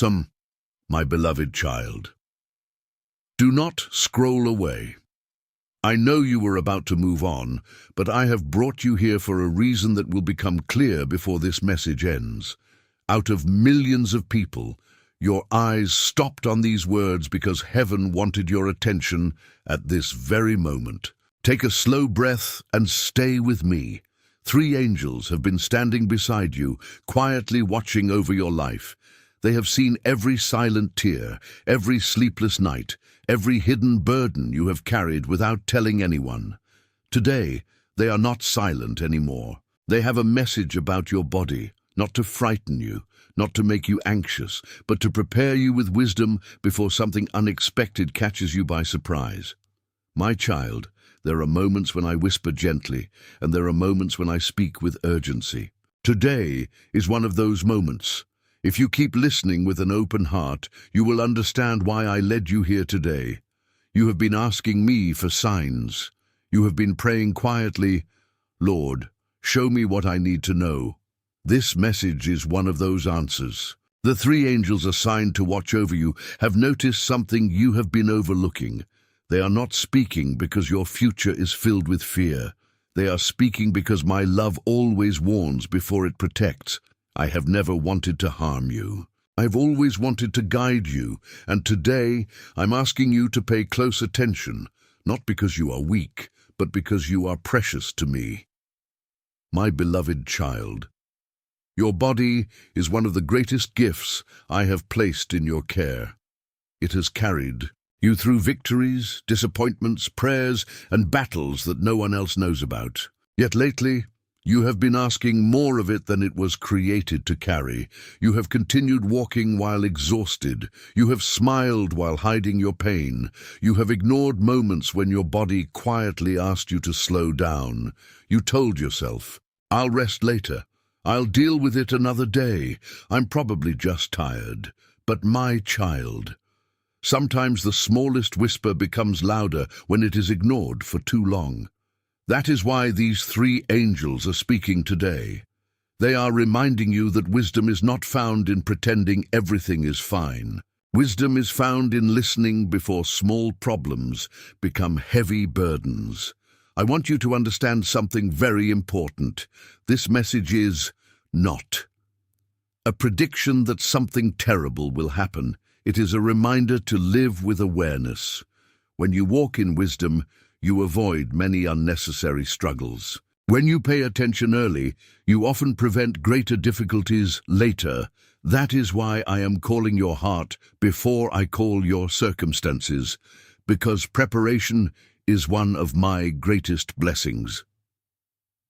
awesome, my beloved child. Do not scroll away. I know you were about to move on, but I have brought you here for a reason that will become clear before this message ends. Out of millions of people, your eyes stopped on these words because heaven wanted your attention at this very moment. Take a slow breath and stay with me. 3 angels have been standing beside you, quietly watching over your life. They have seen every silent tear, every sleepless night, every hidden burden you have carried without telling anyone. Today, they are not silent anymore. They have a message about your body, not to frighten you, not to make you anxious, but to prepare you with wisdom before something unexpected catches you by surprise. My child, there are moments when I whisper gently, and there are moments when I speak with urgency. Today is one of those moments. If you keep listening with an open heart, you will understand why I led you here today. You have been asking me for signs. You have been praying quietly, Lord, show me what I need to know. This message is one of those answers. The 3 angels assigned to watch over you have noticed something you have been overlooking. They are not speaking because your future is filled with fear. They are speaking because my love always warns before it protects. I have never wanted to harm you. I've always wanted to guide you, and today I'm asking you to pay close attention, not because you are weak, but because you are precious to me. My beloved child, your body is one of the greatest gifts I have placed in your care. It has carried you through victories, disappointments, prayers, and battles that no one else knows about. Yet lately, you have been asking more of it than it was created to carry. You have continued walking while exhausted. You have smiled while hiding your pain. You have ignored moments when your body quietly asked you to slow down. You told yourself, I'll rest later. I'll deal with it another day. I'm probably just tired. But my child, sometimes the smallest whisper becomes louder when it is ignored for too long. That is why these 3 angels are speaking today. They are reminding you that wisdom is not found in pretending everything is fine. Wisdom is found in listening before small problems become heavy burdens. I want you to understand something very important. This message is not a prediction that something terrible will happen. It is a reminder to live with awareness. When you walk in wisdom, you avoid many unnecessary struggles. When you pay attention early, you often prevent greater difficulties later. That is why I am calling your heart before I call your circumstances, because preparation is one of my greatest blessings.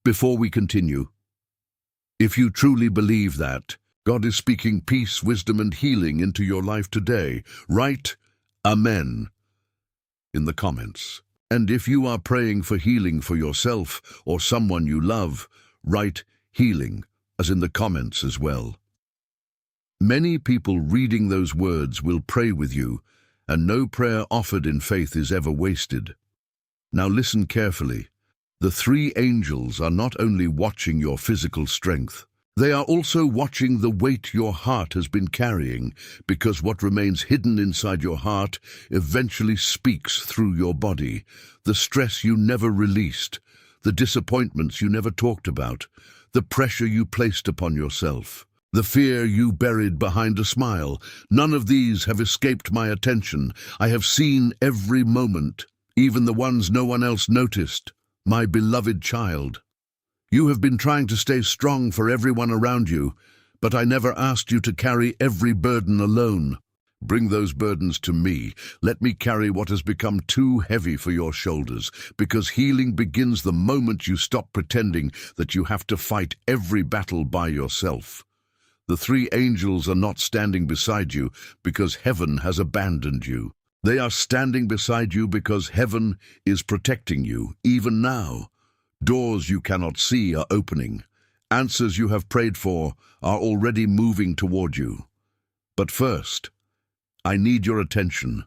Before we continue, if you truly believe that God is speaking peace, wisdom, and healing into your life today, write Amen in the comments. And if you are praying for healing for yourself or someone you love, write healing, as in the comments as well. Many people reading those words will pray with you, and no prayer offered in faith is ever wasted. Now listen carefully. The 3 angels are not only watching your physical strength, they are also watching the weight your heart has been carrying, because what remains hidden inside your heart eventually speaks through your body. The stress you never released, the disappointments you never talked about, the pressure you placed upon yourself, the fear you buried behind a smile. None of these have escaped my attention. I have seen every moment, even the ones no one else noticed. My beloved child, you have been trying to stay strong for everyone around you, but I never asked you to carry every burden alone. Bring those burdens to me. Let me carry what has become too heavy for your shoulders, because healing begins the moment you stop pretending that you have to fight every battle by yourself. The 3 angels are not standing beside you because heaven has abandoned you. They are standing beside you because heaven is protecting you, even now. Doors you cannot see are opening. Answers you have prayed for are already moving toward you. But first, I need your attention,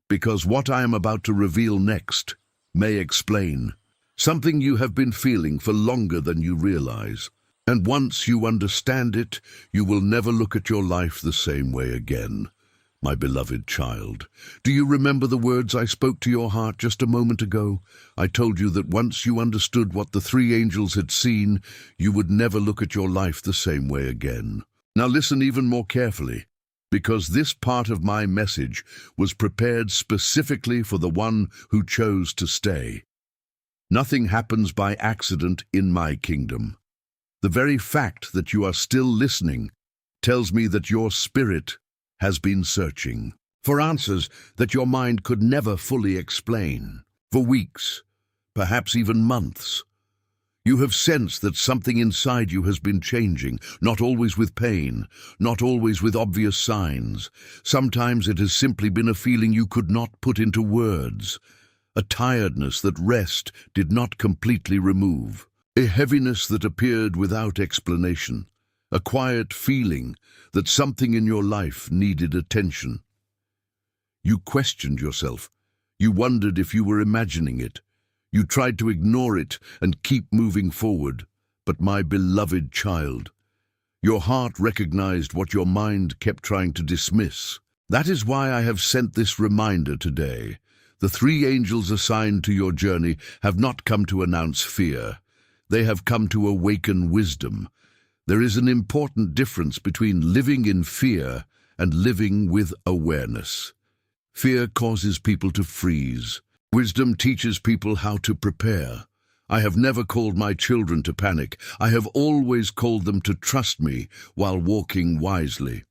because what I am about to reveal next may explain something you have been feeling for longer than you realize. And once you understand it, you will never look at your life the same way again. My beloved child, do you remember the words I spoke to your heart just a moment ago? I told you that once you understood what the three angels had seen, you would never look at your life the same way again. Now listen even more carefully, because this part of my message was prepared specifically for the one who chose to stay. Nothing happens by accident in my kingdom. The very fact that you are still listening tells me that your spirit has been searching for answers that your mind could never fully explain. For weeks, perhaps even months, you have sensed that something inside you has been changing, not always with pain, not always with obvious signs. Sometimes it has simply been a feeling you could not put into words, a tiredness that rest did not completely remove, a heaviness that appeared without explanation, a quiet feeling that something in your life needed attention. You questioned yourself. You wondered if you were imagining it. You tried to ignore it and keep moving forward. But my beloved child, your heart recognized what your mind kept trying to dismiss. That is why I have sent this reminder today. The three angels assigned to your journey have not come to announce fear. They have come to awaken wisdom. There is an important difference between living in fear and living with awareness. Fear causes people to freeze. Wisdom teaches people how to prepare. I have never called my children to panic. I have always called them to trust me while walking wisely.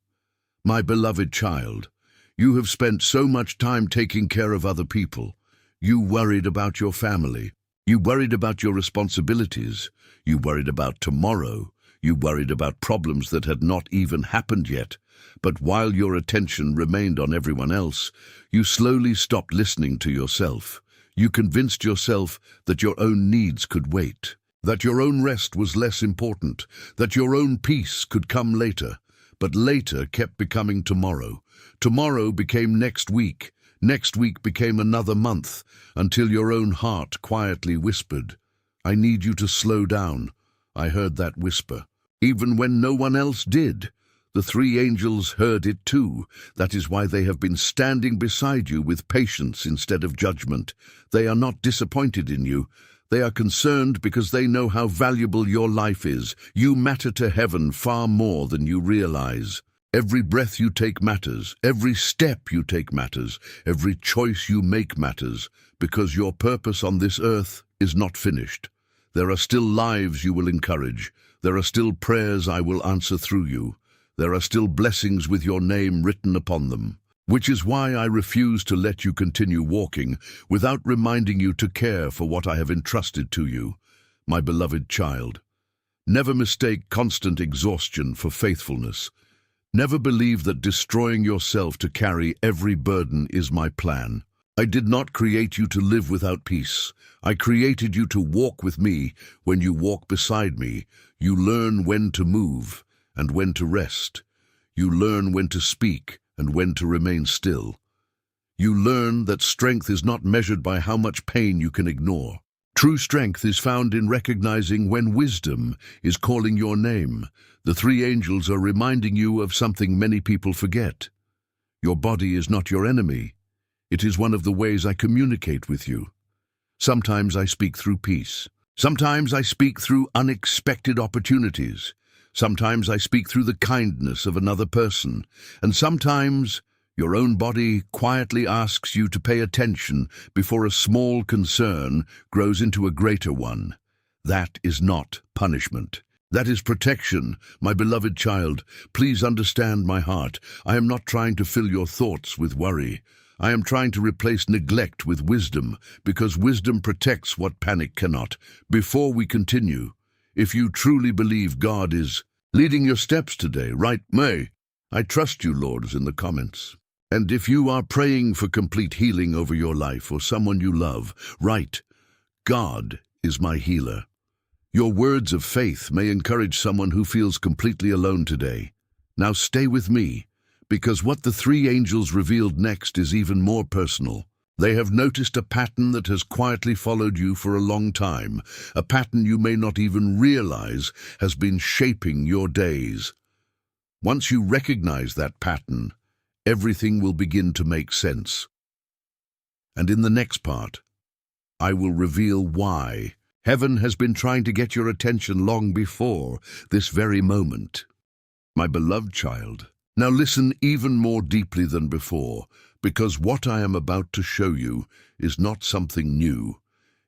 My beloved child, you have spent so much time taking care of other people. You worried about your family. You worried about your responsibilities. You worried about tomorrow. You worried about problems that had not even happened yet. But while your attention remained on everyone else, you slowly stopped listening to yourself. You convinced yourself that your own needs could wait, that your own rest was less important, that your own peace could come later. But later kept becoming tomorrow. Tomorrow became next week. Next week became another month, until your own heart quietly whispered, "I need you to slow down." I heard that whisper. Even when no one else did, the three angels heard it too. That is why they have been standing beside you with patience instead of judgment. They are not disappointed in you. They are concerned because they know how valuable your life is. You matter to heaven far more than you realize. Every breath you take matters. Every step you take matters. Every choice you make matters, because your purpose on this earth is not finished. There are still lives you will encourage. There are still prayers I will answer through you. There are still blessings with your name written upon them. Which is why I refuse to let you continue walking without reminding you to care for what I have entrusted to you, my beloved child. Never mistake constant exhaustion for faithfulness. Never believe that destroying yourself to carry every burden is my plan. I did not create you to live without peace. I created you to walk with me. When you walk beside me, you learn when to move and when to rest. You learn when to speak and when to remain still. You learn that strength is not measured by how much pain you can ignore. True strength is found in recognizing when wisdom is calling your name. The three angels are reminding you of something many people forget. Your body is not your enemy. It is one of the ways I communicate with you. Sometimes I speak through peace. Sometimes I speak through unexpected opportunities. Sometimes I speak through the kindness of another person. And sometimes your own body quietly asks you to pay attention before a small concern grows into a greater one. That is not punishment. That is protection, my beloved child. Please understand my heart. I am not trying to fill your thoughts with worry. I am trying to replace neglect with wisdom, because wisdom protects what panic cannot. Before we continue, if you truly believe God is leading your steps today, write "May I trust you, Lord," in the comments. And if you are praying for complete healing over your life or someone you love, write, "God is my healer." Your words of faith may encourage someone who feels completely alone today. Now stay with me, because what the three angels revealed next is even more personal. They have noticed a pattern that has quietly followed you for a long time, a pattern you may not even realize has been shaping your days. Once you recognize that pattern, everything will begin to make sense. And in the next part, I will reveal why heaven has been trying to get your attention long before this very moment. My beloved child, now listen even more deeply than before, because what I am about to show you is not something new.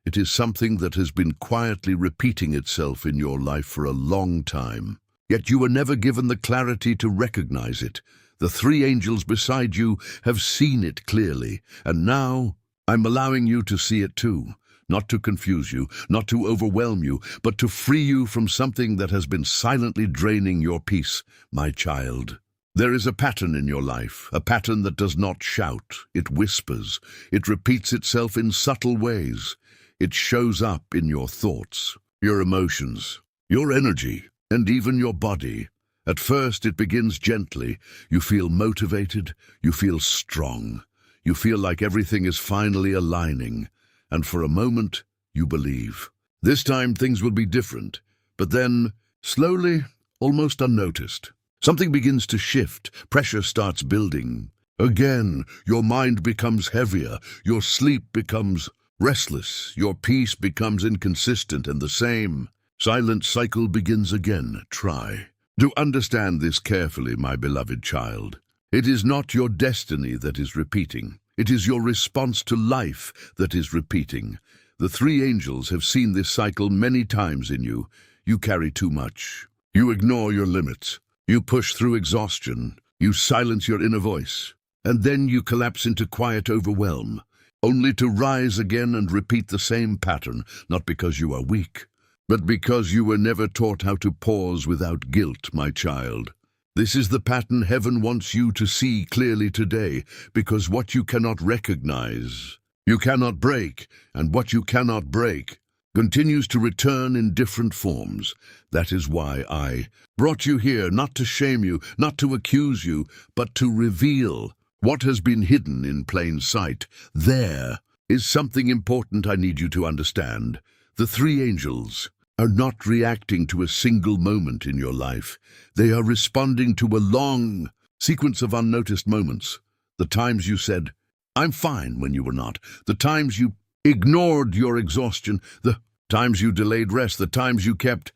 It is something that has been quietly repeating itself in your life for a long time. Yet you were never given the clarity to recognize it. The three angels beside you have seen it clearly, and now I'm allowing you to see it too. Not to confuse you, not to overwhelm you, but to free you from something that has been silently draining your peace, my child. There is a pattern in your life, a pattern that does not shout, it whispers, it repeats itself in subtle ways. It shows up in your thoughts, your emotions, your energy, and even your body. At first it begins gently. You feel motivated, you feel strong, you feel like everything is finally aligning, and for a moment you believe. This time things will be different, but then, slowly, almost unnoticed, something begins to shift, pressure starts building. Again, your mind becomes heavier, your sleep becomes restless, your peace becomes inconsistent, and the same silent cycle begins again. Try to understand this carefully, my beloved child. It is not your destiny that is repeating. It is your response to life that is repeating. The three angels have seen this cycle many times in you. You carry too much. You ignore your limits. You push through exhaustion, you silence your inner voice, and then you collapse into quiet overwhelm, only to rise again and repeat the same pattern, not because you are weak, but because you were never taught how to pause without guilt, my child. This is the pattern heaven wants you to see clearly today, because what you cannot recognize, you cannot break, and what you cannot break continues to return in different forms. That is why I brought you here, not to shame you, not to accuse you, but to reveal what has been hidden in plain sight. There is something important I need you to understand. The three angels are not reacting to a single moment in your life. They are responding to a long sequence of unnoticed moments. The times you said, "I'm fine," when you were not. The times you ignored your exhaustion. The times you delayed rest. The times you kept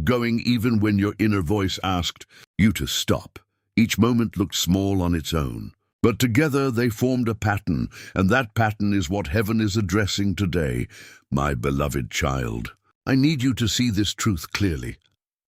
going even when your inner voice asked you to stop. Each moment looked small on its own, but together they formed a pattern, and that pattern is what heaven is addressing today. My beloved child, I need you to see this truth clearly.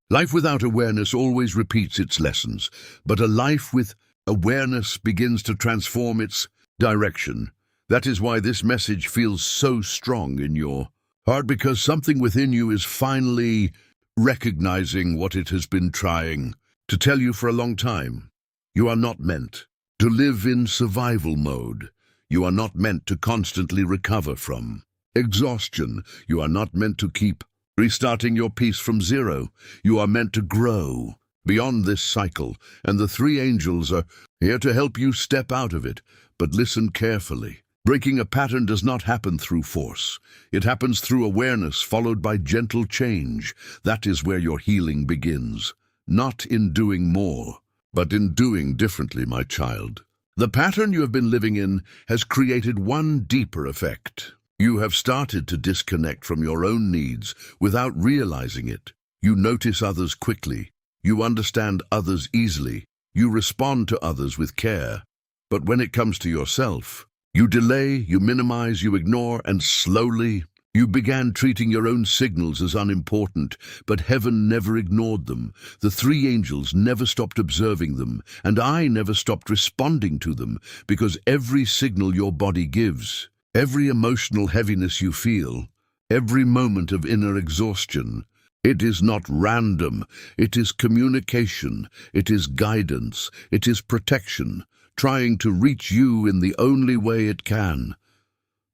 Life without awareness always repeats its lessons, but a life with awareness begins to transform its direction. That is why this message feels so strong in your heart, because something within you is finally recognizing what it has been trying to tell you for a long time. You are not meant to live in survival mode. You are not meant to constantly recover from exhaustion. You are not meant to keep restarting your peace from zero. You are meant to grow beyond this cycle, and the three angels are here to help you step out of it. But listen carefully. Breaking a pattern does not happen through force. It happens through awareness, followed by gentle change. That is where your healing begins. Not in doing more, but in doing differently, my child. The pattern you have been living in has created one deeper effect. You have started to disconnect from your own needs without realizing it. You notice others quickly. You understand others easily. You respond to others with care. But when it comes to yourself, you delay, you minimize, you ignore, and slowly you began treating your own signals as unimportant. But heaven never ignored them. The three angels never stopped observing them, and I never stopped responding to them, because every signal your body gives, every emotional heaviness you feel, every moment of inner exhaustion, it is not random. It is communication. It is guidance. It is protection, trying to reach you in the only way it can.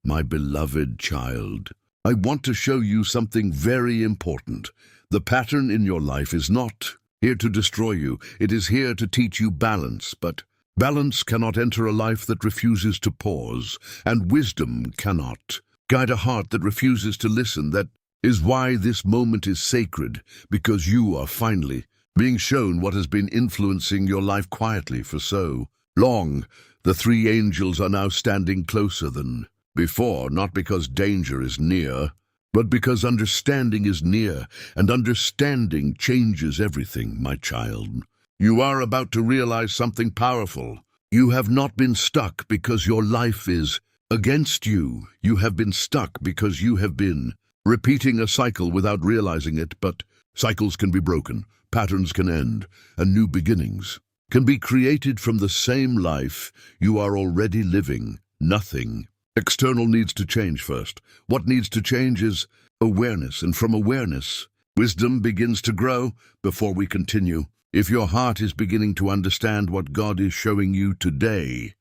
My beloved child, I want to show you something very important. The pattern in your life is not here to destroy you. It is here to teach you balance, but Balance cannot enter a life that refuses to pause, and wisdom cannot guide a heart that refuses to listen. That is why this moment is sacred, because you are finally being shown what has been influencing your life quietly for so long. The three angels are now standing closer than before, not because danger is near, but because understanding is near, and understanding changes everything, my child. You are about to realize something powerful. You have not been stuck because your life is against you. You have been stuck because you have been repeating a cycle without realizing it. But cycles can be broken, patterns can end, and new beginnings can be created from the same life you are already living. Nothing external needs to change first. What needs to change is awareness, and from awareness, wisdom begins to grow. Before we continue, if your heart is beginning to understand what God is showing you today,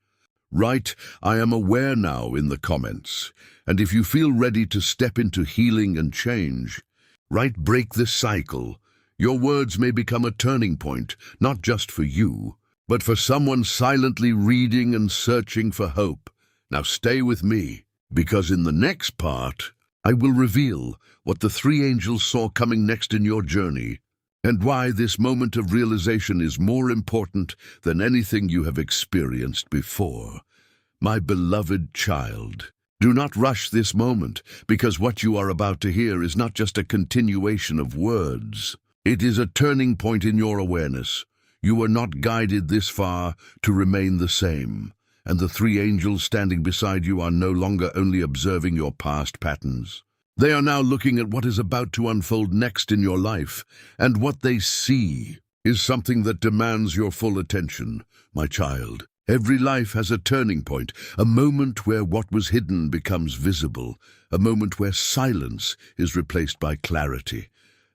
write "I am aware now" in the comments. And if you feel ready to step into healing and change, write "break this cycle." Your words may become a turning point, not just for you, but for someone silently reading and searching for hope. Now stay with me, because in the next part, I will reveal what the three angels saw coming next in your journey, and why this moment of realization is more important than anything you have experienced before. My beloved child, do not rush this moment, because what you are about to hear is not just a continuation of words. It is a turning point in your awareness. You were not guided this far to remain the same, and the three angels standing beside you are no longer only observing your past patterns. They are now looking at what is about to unfold next in your life, and what they see is something that demands your full attention, my child. Every life has a turning point, a moment where what was hidden becomes visible, a moment where silence is replaced by clarity,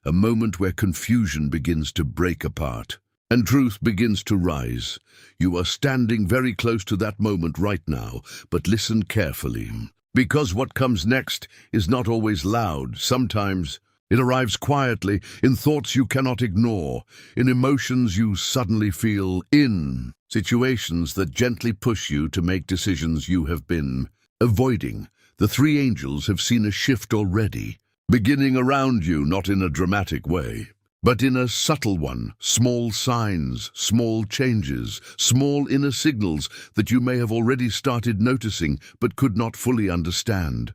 a moment where confusion begins to break apart, and truth begins to rise. You are standing very close to that moment right now, but listen carefully. Because what comes next is not always loud. Sometimes it arrives quietly, in thoughts you cannot ignore, in emotions you suddenly feel, in situations that gently push you to make decisions you have been avoiding. The three angels have seen a shift already, beginning around you, not in a dramatic way, but in a subtle one. Small signs, small changes, small inner signals that you may have already started noticing but could not fully understand.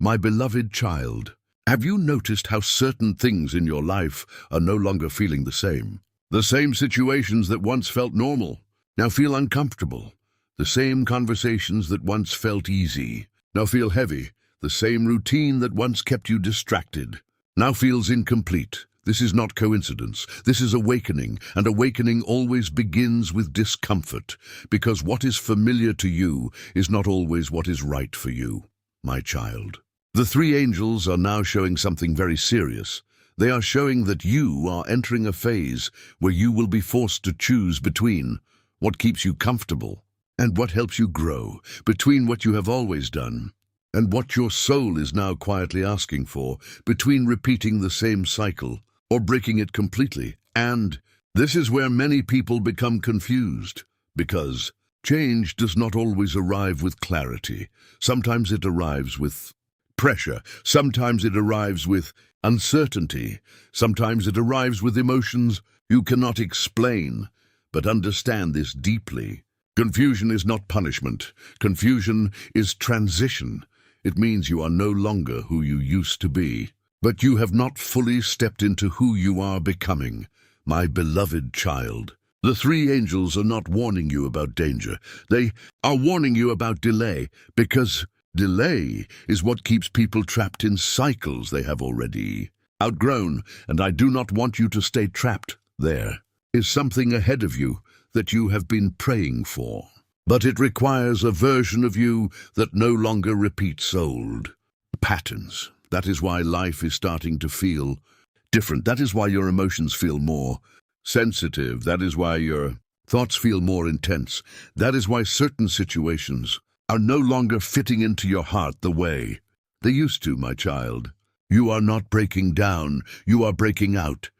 My beloved child, have you noticed how certain things in your life are no longer feeling the same? The same situations that once felt normal now feel uncomfortable. The same conversations that once felt easy now feel heavy. The same routine that once kept you distracted now feels incomplete. This is not coincidence. This is awakening, and awakening always begins with discomfort, because what is familiar to you is not always what is right for you, my child. The three angels are now showing something very serious. They are showing that you are entering a phase where you will be forced to choose between what keeps you comfortable and what helps you grow, between what you have always done and what your soul is now quietly asking for, between repeating the same cycle or breaking it completely. And this is where many people become confused, because change does not always arrive with clarity. Sometimes it arrives with pressure. Sometimes it arrives with uncertainty. Sometimes it arrives with emotions you cannot explain. But understand this deeply. Confusion is not punishment. Confusion is transition. It means you are no longer who you used to be, but you have not fully stepped into who you are becoming, my beloved child. The three angels are not warning you about danger. They are warning you about delay, because delay is what keeps people trapped in cycles they have already outgrown, and I do not want you to stay trapped. There is something ahead of you that you have been praying for, but it requires a version of you that no longer repeats old patterns. That is why life is starting to feel different. That is why your emotions feel more sensitive. That is why your thoughts feel more intense. That is why certain situations are no longer fitting into your heart the way they used to, my child. You are not breaking down, you are breaking out.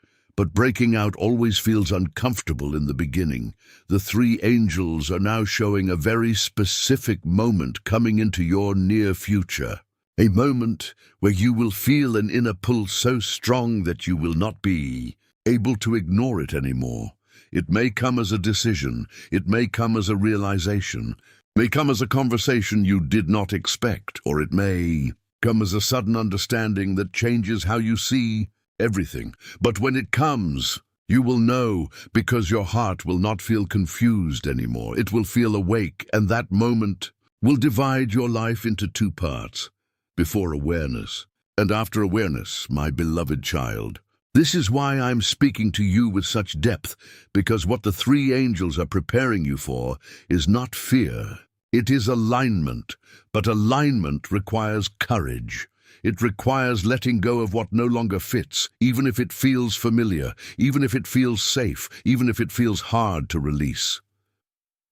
But breaking out always feels uncomfortable in the beginning. The three angels are now showing a very specific moment coming into your near future. A moment where you will feel an inner pull so strong that you will not be able to ignore it anymore. It may come as a decision, it may come as a realization, may come as a conversation you did not expect, or it may come as a sudden understanding that changes how you see everything. But when it comes, you will know, because your heart will not feel confused anymore. It will feel awake, and that moment will divide your life into two parts: before awareness and after awareness, my beloved child. This is why I'm speaking to you with such depth, because what the three angels are preparing you for is not fear. It is alignment, but alignment requires courage. It requires letting go of what no longer fits, even if it feels familiar, even if it feels safe, even if it feels hard to release.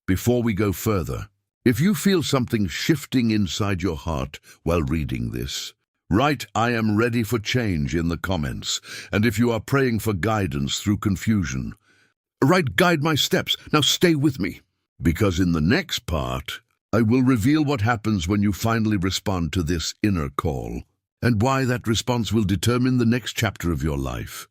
Before we go further, if you feel something shifting inside your heart while reading this, write "I am ready for change" in the comments. And if you are praying for guidance through confusion, write "Guide my steps." Now stay with me, because in the next part, I will reveal what happens when you finally respond to this inner call, and why that response will determine the next chapter of your life.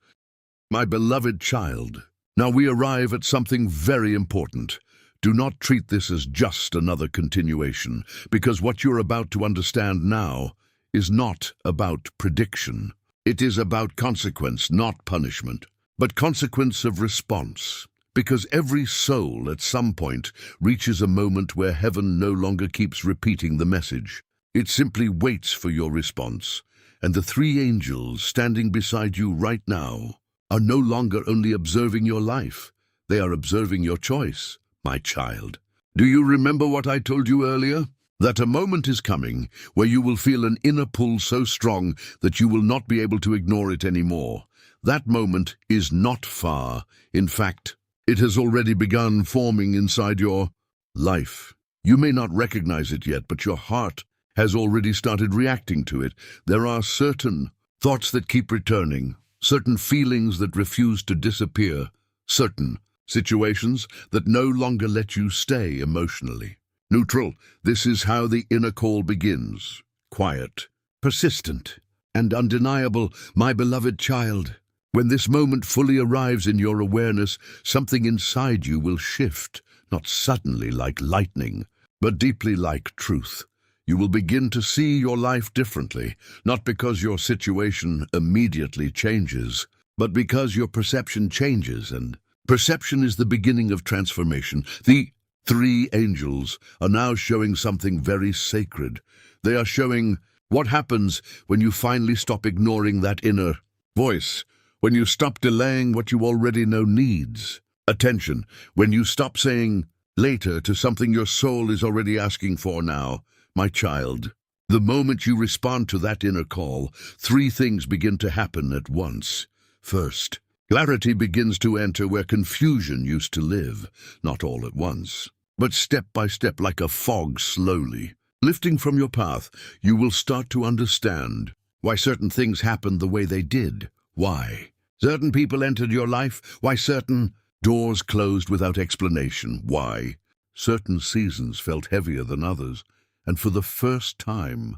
My beloved child, now we arrive at something very important. Do not treat this as just another continuation, because what you're about to understand now is not about prediction. It is about consequence, not punishment, but consequence of response. Because every soul at some point reaches a moment where heaven no longer keeps repeating the message. It simply waits for your response. And the three angels standing beside you right now are no longer only observing your life, they are observing your choice, my child. Do you remember what I told you earlier? That a moment is coming where you will feel an inner pull so strong that you will not be able to ignore it anymore. That moment is not far. In fact, it has already begun forming inside your life. You may not recognize it yet, but your heart has already started reacting to it. There are certain thoughts that keep returning, certain feelings that refuse to disappear, certain situations that no longer let you stay emotionally neutral. This is how the inner call begins. Quiet, persistent, and undeniable, my beloved child. When this moment fully arrives in your awareness, something inside you will shift, not suddenly like lightning, but deeply like truth. You will begin to see your life differently, not because your situation immediately changes, but because your perception changes, and perception is the beginning of transformation. The three angels are now showing something very sacred. They are showing what happens when you finally stop ignoring that inner voice, when you stop delaying what you already know needs attention, when you stop saying later to something your soul is already asking for now. My child, the moment you respond to that inner call, three things begin to happen at once. First, clarity begins to enter where confusion used to live, not all at once, but step by step, like a fog, slowly lifting from your path. You will start to understand why certain things happened the way they did, why certain people entered your life, why certain doors closed without explanation, why certain seasons felt heavier than others. And for the first time,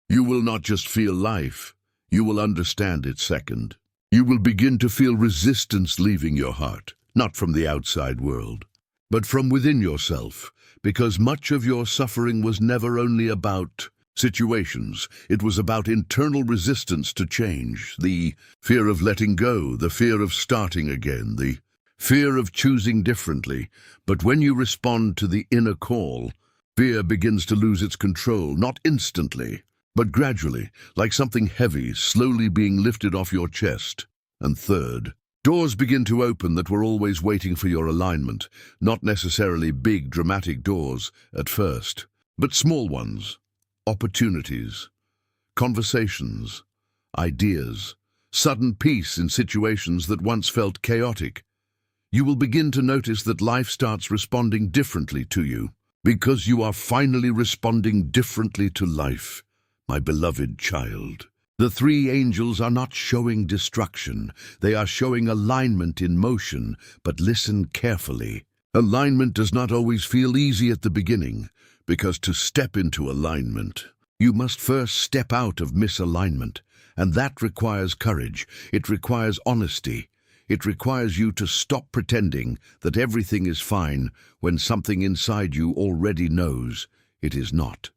you will not just feel life, you will understand it. Second, you will begin to feel resistance leaving your heart, not from the outside world, but from within yourself, because much of your suffering was never only about situations. It was about internal resistance to change, the fear of letting go, the fear of starting again, the fear of choosing differently. But when you respond to the inner call, fear begins to lose its control, not instantly, but gradually, like something heavy slowly being lifted off your chest. And third, doors begin to open that were always waiting for your alignment, not necessarily big, dramatic doors at first, but small ones. Opportunities, conversations, ideas, sudden peace in situations that once felt chaotic. You will begin to notice that life starts responding differently to you, because you are finally responding differently to life, my beloved child. The three angels are not showing destruction. They are showing alignment in motion, but listen carefully. Alignment does not always feel easy at the beginning, because to step into alignment, you must first step out of misalignment, and that requires courage. It requires honesty. It requires you to stop pretending that everything is fine when something inside you already knows it is not.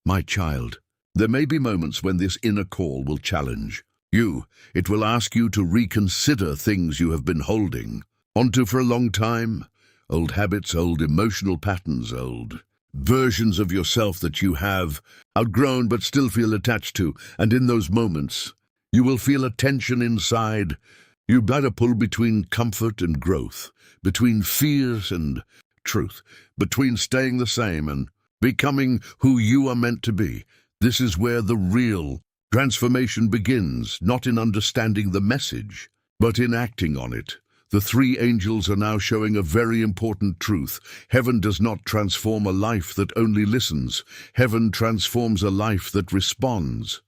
My child, there may be moments when this inner call will challenge you. It will ask you to reconsider things you have been holding onto for a long time, old habits, old emotional patterns, old versions of yourself that you have outgrown but still feel attached to. And in those moments, you will feel a tension inside. You better pull between comfort and growth, between fears and truth, between staying the same and becoming who you are meant to be. This is where the real transformation begins, not in understanding the message, but in acting on it. The three angels are now showing a very important truth. Heaven does not transform a life that only listens. Heaven transforms a life that responds.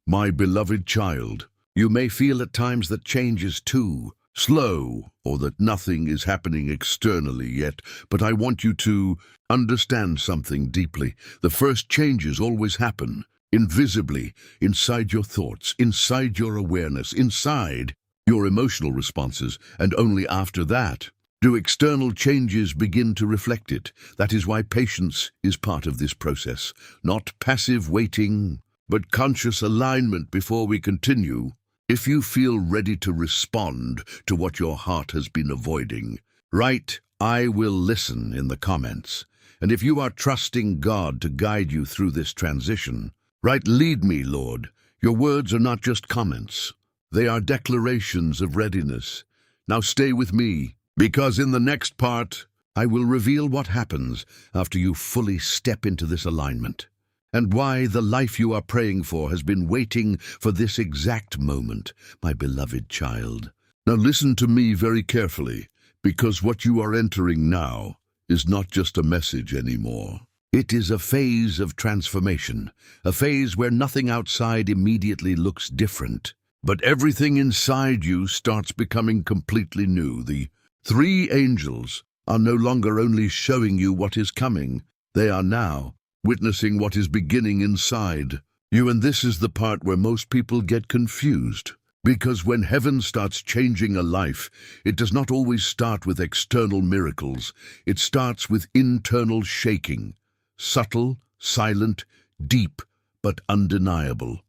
My beloved child, you may feel at times that change is too slow or that nothing is happening externally yet, but I want you to understand something deeply. The first changes always happen invisibly, inside your thoughts, inside your awareness, inside your emotional responses, and only after that do external changes begin to reflect it. That is why patience is part of this process, not passive waiting, but conscious alignment. Before we continue, if you feel ready to respond to what your heart has been avoiding, write "I will listen" in the comments. And if you are trusting God to guide you through this transition, write "Lead me, Lord." Your words are not just comments. They are declarations of readiness. Now stay with me, because in the next part, I will reveal what happens after you fully step into this alignment, and why the life you are praying for has been waiting for this exact moment, my beloved child. Now listen to me very carefully, because what you are entering now is not just a message anymore. It is a phase of transformation, a phase where nothing outside immediately looks different, but everything inside you starts becoming completely new. The three angels are no longer only showing you what is coming, they are now witnessing what is beginning inside you. And this is the part where most people get confused, because when heaven starts changing a life, it does not always start with external miracles. It starts with internal shaking, subtle, silent, deep, but undeniable.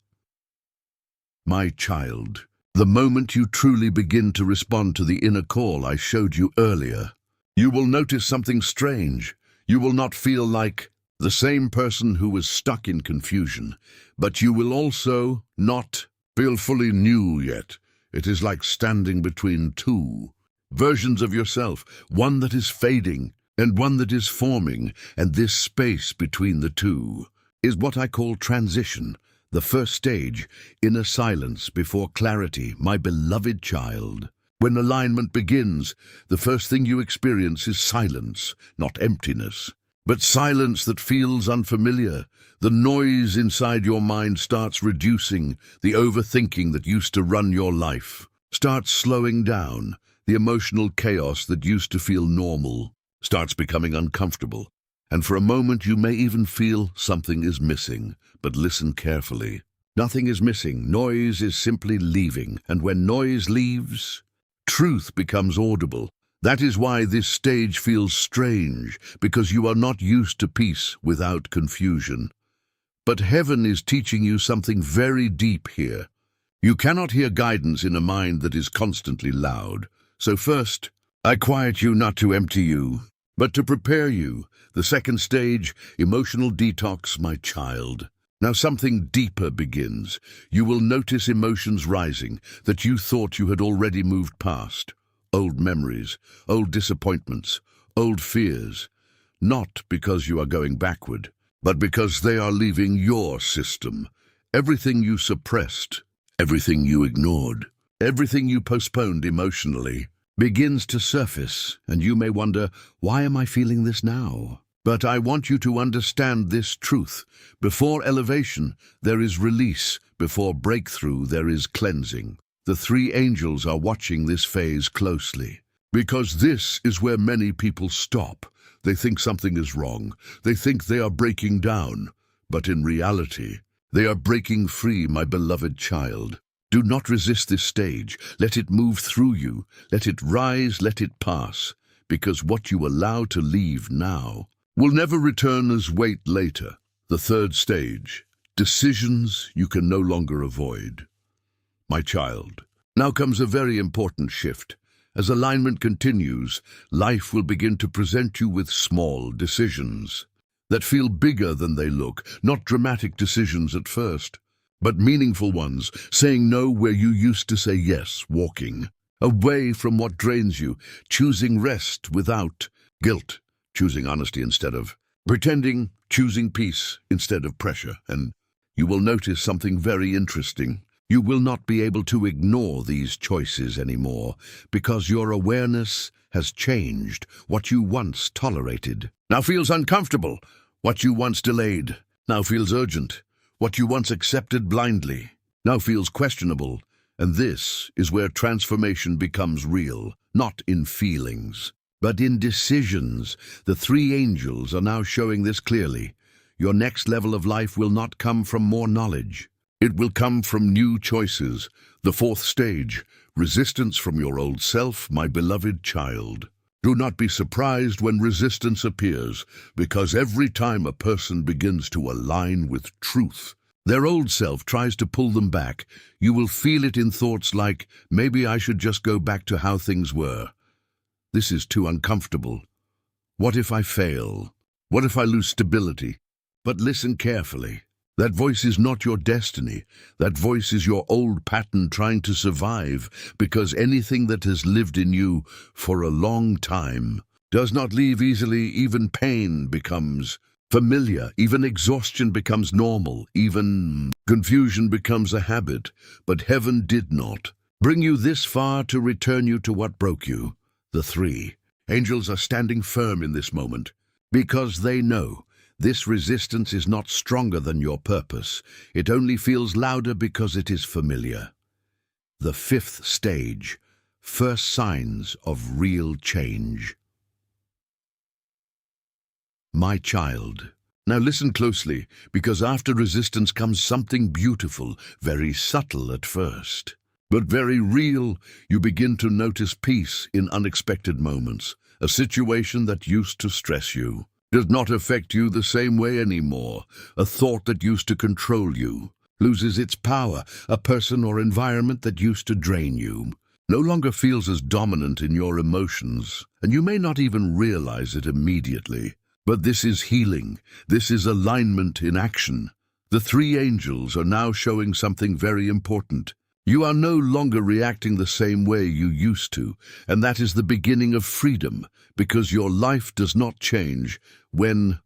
My child, the moment you truly begin to respond to the inner call I showed you earlier, you will notice something strange. You will not feel like the same person who was stuck in confusion, but you will also not feel fully new yet. It is like standing between two versions of yourself, one that is fading and one that is forming, and this space between the two is what I call transition. The first stage, inner silence before clarity, my beloved child. When alignment begins, the first thing you experience is silence, not emptiness, but silence that feels unfamiliar. The noise inside your mind starts reducing. The overthinking that used to run your life starts slowing down. The emotional chaos that used to feel normal starts becoming uncomfortable. And for a moment you may even feel something is missing. But listen carefully. Nothing is missing. Noise is simply leaving. And when noise leaves, truth becomes audible. That is why this stage feels strange, because you are not used to peace without confusion. But heaven is teaching you something very deep here. You cannot hear guidance in a mind that is constantly loud. So first, I quiet you not to empty you, but to prepare you. The second stage, emotional detox, my child. Now something deeper begins. You will notice emotions rising that you thought you had already moved past. Old memories, old disappointments, old fears. Not because you are going backward, but because they are leaving your system. Everything you suppressed, everything you ignored, everything you postponed emotionally begins to surface, and you may wonder, why am I feeling this now? But I want you to understand this truth. Before elevation, there is release. Before breakthrough, there is cleansing. The three angels are watching this phase closely. Because this is where many people stop. They think something is wrong. They think they are breaking down. But in reality, they are breaking free, my beloved child. Do not resist this stage. Let it move through you. Let it rise, let it pass. Because what you allow to leave now will never return as weight later. The third stage, decisions you can no longer avoid. My child, now comes a very important shift. As alignment continues, life will begin to present you with small decisions that feel bigger than they look, not dramatic decisions at first, but meaningful ones, saying no where you used to say yes, walking away from what drains you, choosing rest without guilt, choosing honesty instead of pretending, choosing peace instead of pressure. And you will notice something very interesting. You will not be able to ignore these choices anymore because your awareness has changed. What you once tolerated now feels uncomfortable. What you once delayed now feels urgent. What you once accepted blindly now feels questionable. And this is where transformation becomes real, not in feelings, but in decisions. The three angels are now showing this clearly. Your next level of life will not come from more knowledge. It will come from new choices. The fourth stage, resistance from your old self, my beloved child. Do not be surprised when resistance appears, because every time a person begins to align with truth, their old self tries to pull them back. You will feel it in thoughts like, maybe I should just go back to how things were. This is too uncomfortable. What if I fail? What if I lose stability? But listen carefully. That voice is not your destiny. That voice is your old pattern trying to survive, because anything that has lived in you for a long time does not leave easily. Even pain becomes familiar. Even exhaustion becomes normal. Even confusion becomes a habit. But heaven did not bring you this far to return you to what broke you. The three angels are standing firm in this moment because they know this resistance is not stronger than your purpose. It only feels louder because it is familiar. The fifth stage, first signs of real change. My child, now listen closely, because after resistance comes something beautiful, very subtle at first, but very real. You begin to notice peace in unexpected moments. A situation that used to stress you does not affect you the same way anymore. A thought that used to control you loses its power. A person or environment that used to drain you no longer feels as dominant in your emotions, and you may not even realize it immediately. But this is healing. This is alignment in action. The three angels are now showing something very important. You are no longer reacting the same way you used to, and that is the beginning of freedom, because your life does not change when